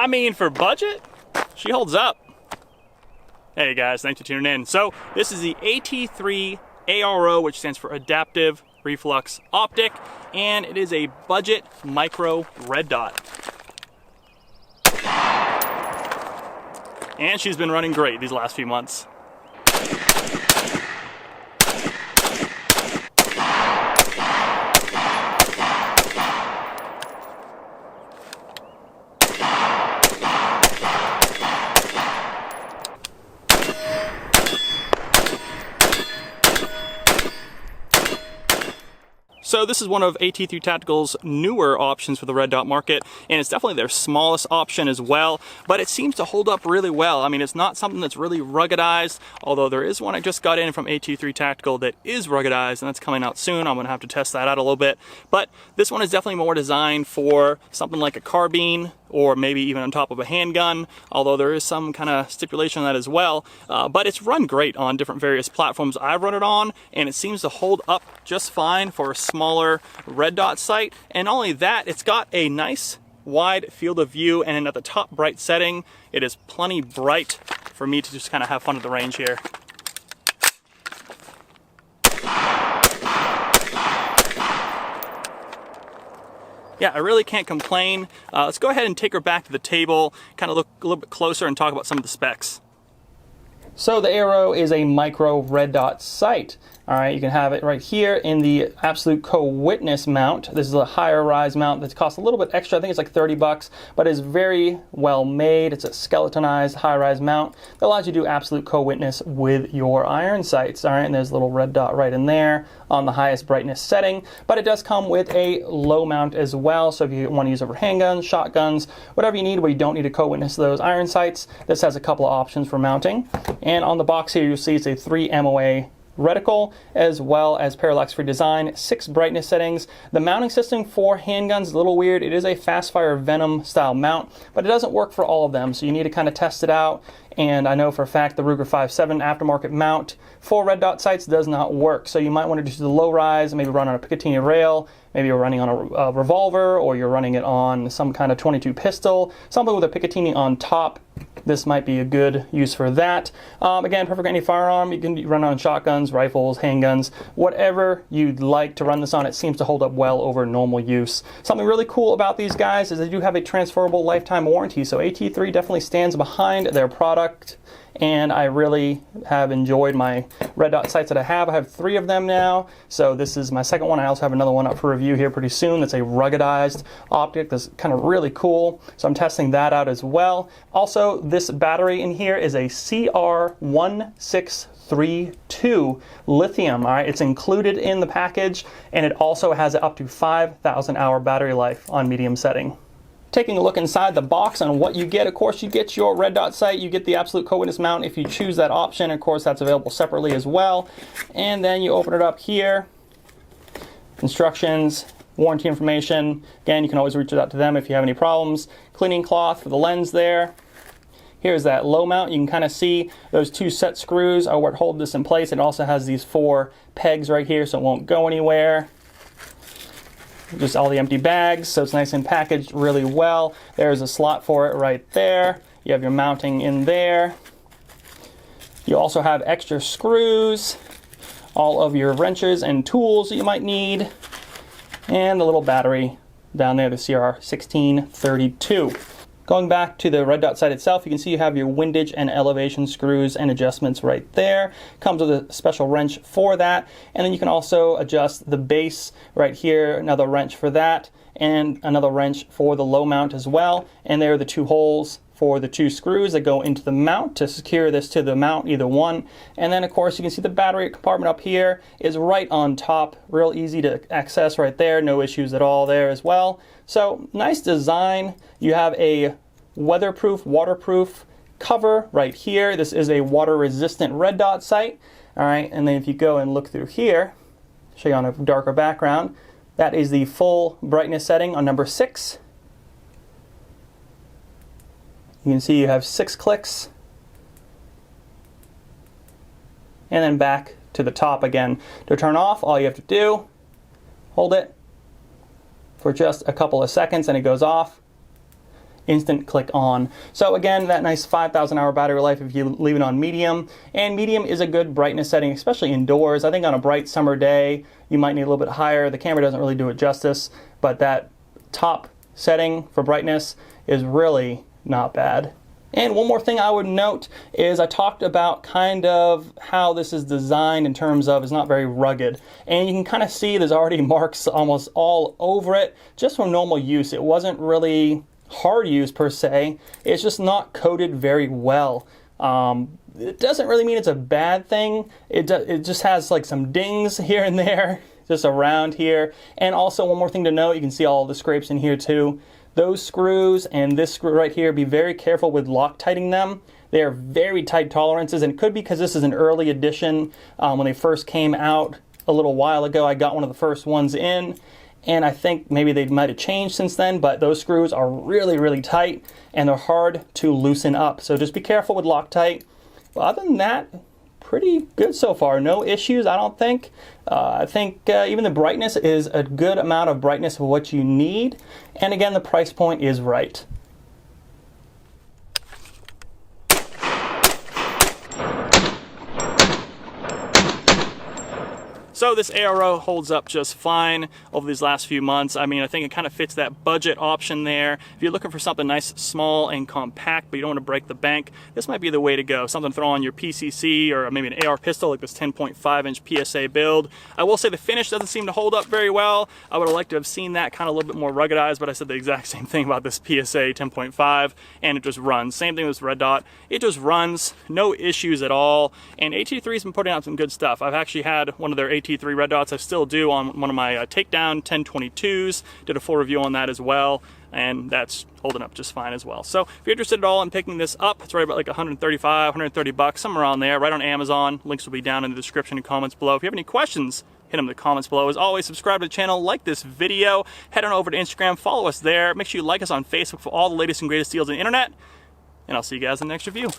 I mean, for budget, she holds up. Hey guys, thanks for tuning in. So this is the AT3 ARO, which stands for Adaptive Reflux Optic, and it is a budget micro red dot. And she's been running great these last few months. So this is one of AT3 Tactical's newer options for the red dot market, and it's definitely their smallest option as well, but it seems to hold up really well. I mean, it's not something that's really ruggedized, although there is one I just got in from AT3 Tactical that is ruggedized, and that's coming out soon. I'm gonna have to test that out a little bit, but this one is definitely more designed for something like a carbine, or maybe even on top of a handgun, although there is some kind of stipulation on that as well. But it's run great on different various platforms I've run it on, and it seems to hold up just fine for a smaller red dot sight. And not only that, it's got a nice wide field of view, and at the top bright setting, it is plenty bright for me to just kind of have fun at the range here. Yeah, I really can't complain. Let's go ahead and take her back to the table, kind of look a little bit closer and talk about some of the specs. So the ARO is a micro red dot sight. All right, you can have it right here in the Absolute Co-Witness mount. This is a higher rise mount that costs a little bit extra. I think it's like 30 bucks, but is very well made. It's a skeletonized high rise mount that allows you to do Absolute Co-Witness with your iron sights. All right, and there's a little red dot right in there on the highest brightness setting, but it does come with a low mount as well. So if you want to use it for handguns, shotguns, whatever you need where you don't need to co-witness those iron sights, this has a couple of options for mounting. And on the box here, you'll see it's a 3 MOA reticle, as well as parallax-free design, 6 brightness settings. The mounting system for handguns is a little weird. It is a fast-fire Venom style mount, but it doesn't work for all of them, so you need to kind of test it out. And I know for a fact the Ruger 5.7 aftermarket mount for red dot sights does not work, so you might want to do the low rise, maybe run on a Picatinny rail, maybe you're running on a revolver, or you're running it on some kind of 22 pistol, something with a Picatinny on top. This might be a good use for that. Again, perfect for any firearm. You can run on shotguns, rifles, handguns, whatever you'd like to run this on. It seems to hold up well over normal use. Something really cool about these guys is they do have a transferable lifetime warranty, so AT3 definitely stands behind their product, and I really have enjoyed my red dot sights that I have. I have 3 of them now, so this is my second one. I also have another one up for review here pretty soon that's a ruggedized optic that's kind of really cool, so I'm testing that out as well. Also, this battery in here is a CR1632 lithium. All right, it's included in the package, and it also has up to 5,000 hour battery life on medium setting. Taking a look inside the box on what you get, of course, you get your red dot sight, you get the Absolute Co-Witness mount if you choose that option. Of course, that's available separately as well. And then you open it up here, instructions, warranty information. Again, you can always reach out to them if you have any problems. Cleaning cloth for the lens there. Here's that low mount. You can kind of see those 2 set screws are what hold this in place. It also has these 4 pegs right here, so it won't go anywhere. Just all the empty bags, so it's nice and packaged really well. There's a slot for it right there. You have your mounting in there. You also have extra screws, all of your wrenches and tools that you might need, and the little battery down there, the CR1632. Going back to the red dot sight itself, you can see you have your windage and elevation screws and adjustments right there. Comes with a special wrench for that, and then you can also adjust the base right here, another wrench for that, and another wrench for the low mount as well. And there are the 2 holes for the 2 screws that go into the mount to secure this to the mount, either one. And then of course you can see the battery compartment up here is right on top, real easy to access right there, no issues at all there as well. So nice design. You have a weatherproof, waterproof cover right here. This is a water resistant red dot sight. All right, and then if you go and look through here, show you on a darker background, that is the full brightness setting on number 6. You can see you have 6 clicks. And then back to the top again. To turn off, all you have to do, hold it for just a couple of seconds and it goes off. instant click on. So again, that nice 5,000 hour battery life if you leave it on medium, and medium is a good brightness setting, especially indoors. I think on a bright summer day, you might need a little bit higher. The camera doesn't really do it justice, but that top setting for brightness is really not bad. And one more thing I would note is I talked about kind of how this is designed in terms of it's not very rugged. And you can kind of see there's already marks almost all over it just from normal use. It wasn't really hard use per se. It's just not coated very well. It doesn't really mean it's a bad thing. It just has like some dings here and there, just around here. And also one more thing to note, you can see all the scrapes in here too. Those screws and this screw right here, be very careful with Loctiting them. They are very tight tolerances, and it could be because this is an early edition. When they first came out a little while ago, I got one of the first ones in, and I think maybe they might have changed since then, but those screws are really, really tight, and they're hard to loosen up. So just be careful with Loctite. But other than that, pretty good so far. No issues, I don't think. I think even the brightness is a good amount of brightness for what you need. And again, the price point is right. So this ARO holds up just fine over these last few months. I mean, I think it kind of fits that budget option there. If you're looking for something nice, small, and compact, but you don't want to break the bank, this might be the way to go. Something to throw on your PCC or maybe an AR pistol like this 10.5-inch PSA build. I will say the finish doesn't seem to hold up very well. I would have liked to have seen that kind of a little bit more ruggedized, but I said the exact same thing about this PSA 10.5, and it just runs. Same thing with this red dot. It just runs, no issues at all. And AT3's been putting out some good stuff. I've actually had one of their AT3 red dots. I still do on one of my takedown 1022s. Did a full review on that as well, and that's holding up just fine as well. So if you're interested at all in picking this up, it's right about like 135, 130 bucks, somewhere around there, right on Amazon. Links will be down in the description and comments below. If you have any questions, hit them in the comments below. As always, subscribe to the channel, like this video, head on over to Instagram, follow us there. Make sure you like us on Facebook for all the latest and greatest deals on the internet, and I'll see you guys in the next review.